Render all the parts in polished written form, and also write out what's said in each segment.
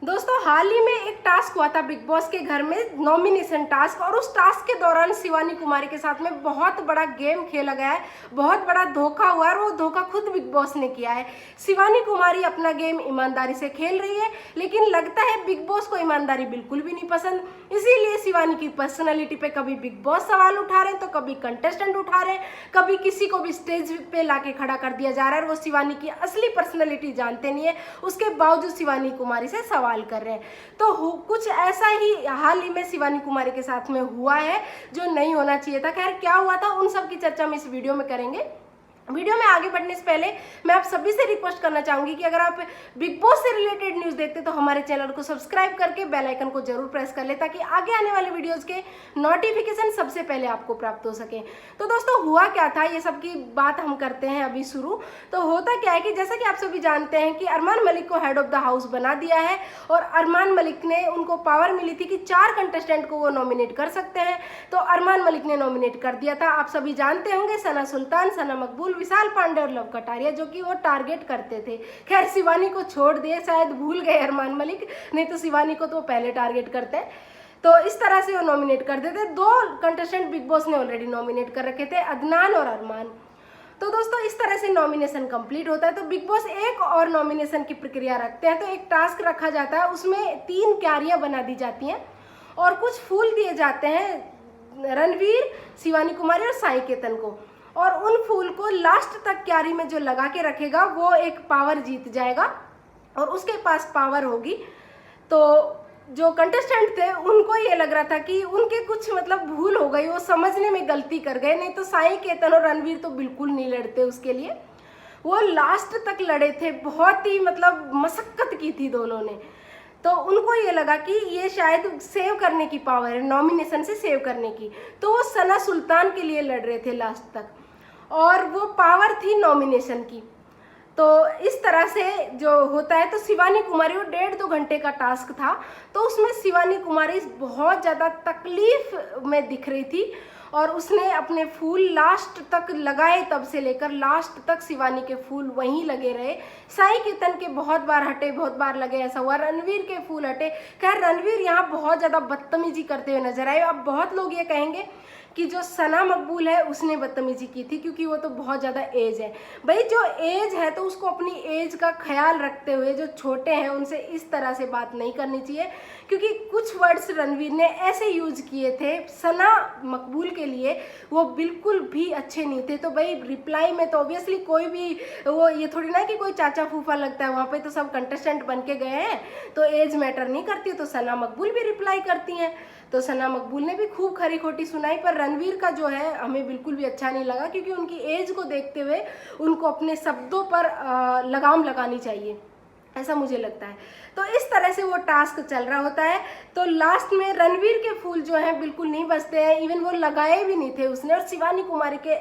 दोस्तों हाल ही में एक टास्क हुआ था बिग बॉस के घर में, नॉमिनेशन टास्क। और उस टास्क के दौरान शिवानी कुमारी के साथ में बहुत बड़ा गेम खेला गया है, बहुत बड़ा धोखा हुआ है और वो धोखा खुद बिग बॉस ने किया है। शिवानी कुमारी अपना गेम ईमानदारी से खेल रही है, लेकिन लगता है बिग बॉस को ईमानदारी बिल्कुल भी नहीं पसंद। इसीलिए शिवानी की पर्सनैलिटी पे कभी बिग बॉस सवाल उठा रहे हैं, तो कभी कंटेस्टेंट उठा रहे हैं, कभी किसी को भी स्टेज पे लाके खड़ा कर दिया जा रहा है। वो शिवानी की असली पर्सनैलिटी जानते नहीं है, उसके बावजूद शिवानी कुमारी से सवाल कर रहे हैं। तो कुछ ऐसा ही हाल ही में शिवानी कुमारी के साथ में हुआ है जो नहीं होना चाहिए था। खैर क्या हुआ था उन सब की चर्चा हम इस वीडियो में करेंगे। वीडियो में आगे बढ़ने से पहले मैं आप सभी से रिक्वेस्ट करना चाहूंगी कि अगर आप बिग बॉस से रिलेटेड न्यूज़ देखते तो हमारे चैनल को सब्सक्राइब करके बेल आइकन को जरूर प्रेस कर ले, ताकि आगे आने वाले वीडियोस के नोटिफिकेशन सबसे पहले आपको प्राप्त हो सके। तो दोस्तों हुआ क्या था, ये सब की बात हम करते हैं अभी शुरू। तो होता क्या है कि जैसा कि आप सभी जानते हैं कि अरमान मलिक को हेड ऑफ द हाउस बना दिया है, और अरमान मलिक ने उनको पावर मिली थी कि 4 कंटेस्टेंट को वो नॉमिनेट कर सकते हैं। तो अरमान मलिक ने नॉमिनेट कर दिया था। आप सभी जानते होंगे सना सुल्तान, सना मकबूल, विशाल पांडे और लव कटारिया, जो कि वो टारगेट करते थे। खैर शिवानी को छोड़ दिए, शायद भूल गए अरमान मलिक, नहीं तो शिवानी को तो पहले टारगेट करते हैं। तो इस तरह से वो नॉमिनेट कर देते। 2 कंटेस्टेंट बिग बॉस ने ऑलरेडी नॉमिनेट कर रखे थे, अदनान और अरमान। तो दोस्तों इस तरह से नॉमिनेशन कंप्लीट होता है। तो बिग बॉस एक और नॉमिनेशन की प्रक्रिया रखते हैं। तो एक टास्क रखा जाता है, उसमें 3 क्यारियां बना दी जाती हैं और कुछ फूल दिए जाते हैं रणवीर, शिवानी कुमारी और साई केतन को। और उन फूल को लास्ट तक क्यारी में जो लगा के रखेगा वो एक पावर जीत जाएगा, और उसके पास पावर होगी। तो जो कंटेस्टेंट थे उनको ये लग रहा था कि उनके कुछ मतलब भूल हो गई, वो समझने में गलती कर गए, नहीं तो साई केतन और रणवीर तो बिल्कुल नहीं लड़ते उसके लिए। वो लास्ट तक लड़े थे, बहुत ही मतलब मशक्कत की थी दोनों ने। तो उनको ये लगा कि ये शायद सेव करने की पावर है, नॉमिनेशन से सेव करने की। तो वो सना सुल्तान के लिए लड़ रहे थे लास्ट तक, और वो पावर थी नॉमिनेशन की। तो इस तरह से जो होता है, तो शिवानी कुमारी, वो 1.5-2 घंटे का टास्क था। तो उसमें शिवानी कुमारी बहुत ज़्यादा तकलीफ में दिख रही थी, और उसने अपने फूल लास्ट तक लगाए, तब से लेकर लास्ट तक शिवानी के फूल वहीं लगे रहे। साई केतन के बहुत बार हटे, बहुत बार लगे, ऐसा हुआ। रणवीर के फूल हटे। खैर रणवीर यहाँ बहुत ज़्यादा बदतमीजी करते हुए नजर आए। अब बहुत लोग ये कहेंगे कि जो सना मकबूल है उसने बदतमीजी की थी, क्योंकि वो तो बहुत ज़्यादा एज है। भाई जो एज है तो उसको अपनी एज का ख्याल रखते हुए जो छोटे हैं उनसे इस तरह से बात नहीं करनी चाहिए, क्योंकि कुछ वर्ड्स रणवीर ने ऐसे यूज किए थे सना मकबूल के लिए, वो बिल्कुल भी अच्छे नहीं थे। तो भाई रिप्लाई में तो ऑब्वियसली कोई भी, वो ये थोड़ी ना कि कोई चाचा फूफा लगता है, वहाँ पे तो सब कंटेस्टेंट बन के गए हैं, तो एज मैटर नहीं करती। तो सना मकबूल भी रिप्लाई करती हैं, तो सना मकबूल ने भी खूब खरी खोटी सुनाई। पर रणवीर का जो है हमें बिल्कुल भी अच्छा नहीं लगा, क्योंकि उनकी एज को देखते हुए उनको अपने शब्दों पर लगाम लगानी चाहिए, ऐसा मुझे लगता है। तो इस तरह से वो टास्क चल रहा होता है। तो लास्ट में रणवीर के फूल जो हैं बिल्कुल नहीं बचते हैं, इवन वो लगाए भी नहीं थे उसने। और शिवानी कुमारी के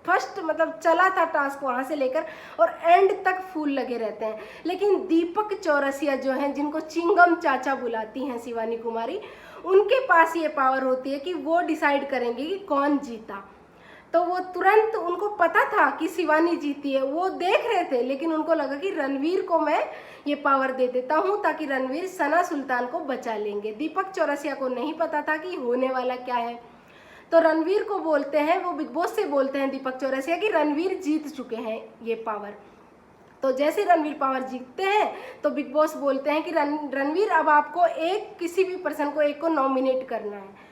फर्स्ट मतलब चला था टास्क वहाँ से लेकर और एंड तक फूल लगे रहते हैं। लेकिन दीपक चौरसिया जो हैं, जिनको चिंगम चाचा बुलाती हैं शिवानी कुमारी, उनके पास ये पावर होती है कि वो डिसाइड करेंगे कि कौन जीता। तो वो तुरंत, उनको पता था कि शिवानी जीती है, वो देख रहे थे, लेकिन उनको लगा कि रणवीर को मैं ये पावर दे देता हूँ, ताकि रणवीर सना सुल्तान को बचा लेंगे। दीपक चौरसिया को नहीं पता था कि होने वाला क्या है। तो रणवीर को बोलते हैं, वो बिग बॉस से बोलते हैं दीपक चौरसिया कि रणवीर जीत चुके हैं ये पावर। तो जैसे रणवीर पावर जीतते हैं तो बिग बॉस बोलते हैं कि रणवीर अब आपको किसी भी पर्सन को एक को नॉमिनेट करना है।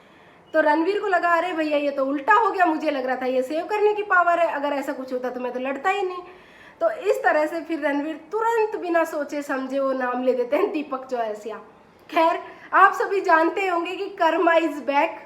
तो रणवीर को लगा अरे भैया ये तो उल्टा हो गया, मुझे लग रहा था ये सेव करने की पावर है, अगर ऐसा कुछ होता तो मैं तो लड़ता ही नहीं। तो इस तरह से फिर रणवीर तुरंत बिना सोचे समझे वो नाम ले देते हैं दीपक चौरसिया। खैर आप सभी जानते होंगे कि कर्मा इज बैक।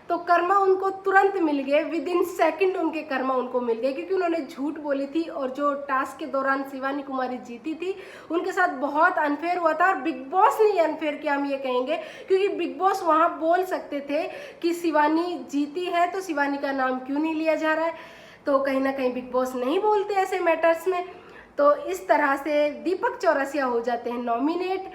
तो कर्मा उनको तुरंत मिल गए, विद इन सेकेंड उनके कर्मा उनको मिल गए, क्योंकि उन्होंने झूठ बोली थी। और जो टास्क के दौरान शिवानी कुमारी जीती थी उनके साथ बहुत अनफेयर हुआ था, और बिग बॉस ने ये अनफेयर किया हम ये कहेंगे, क्योंकि बिग बॉस वहाँ बोल सकते थे कि शिवानी जीती है तो शिवानी का नाम क्यों नहीं लिया जा रहा है। तो कहीं ना कहीं बिग बॉस नहीं बोलते ऐसे मैटर्स में। तो इस तरह से दीपक चौरसिया हो जाते हैं नॉमिनेट।